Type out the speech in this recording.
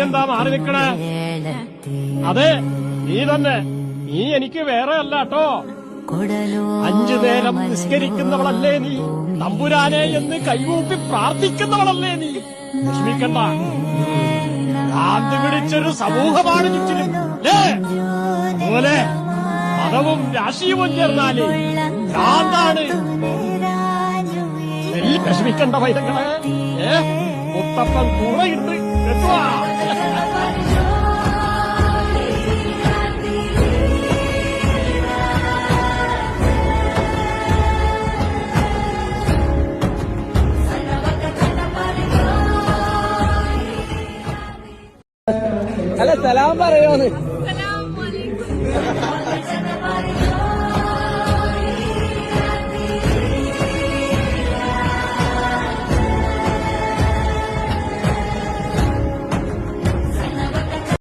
എന്താ മാറി നിക്കണേ? അതെ, നീ തന്നെ. നീ എനിക്ക് വേറെ അല്ല കേട്ടോ. 5 നേരം നിസ്കരിക്കുന്നവളല്ലേ നീ? തമ്പുരാനെ എന്ന് കൈകൂപ്പി പ്രാർത്ഥിക്കുന്നവളല്ലേ നീ? വിഷമിക്കണ്ട. ഭ്രാന്ത് പിടിച്ചൊരു സമൂഹമാണ് ചുറ്റിലും. അതുപോലെ മതവും രാഷ്ട്രീയവും ചേർന്നാല് ഭ്രാന്താണ്. വിഷമിക്കണ്ട പൈതങ്ങളെ. മുത്തപ്പൻ കുറയുണ്ട് കേട്ടോ. അല്ല സലാം പറയോന്ന്.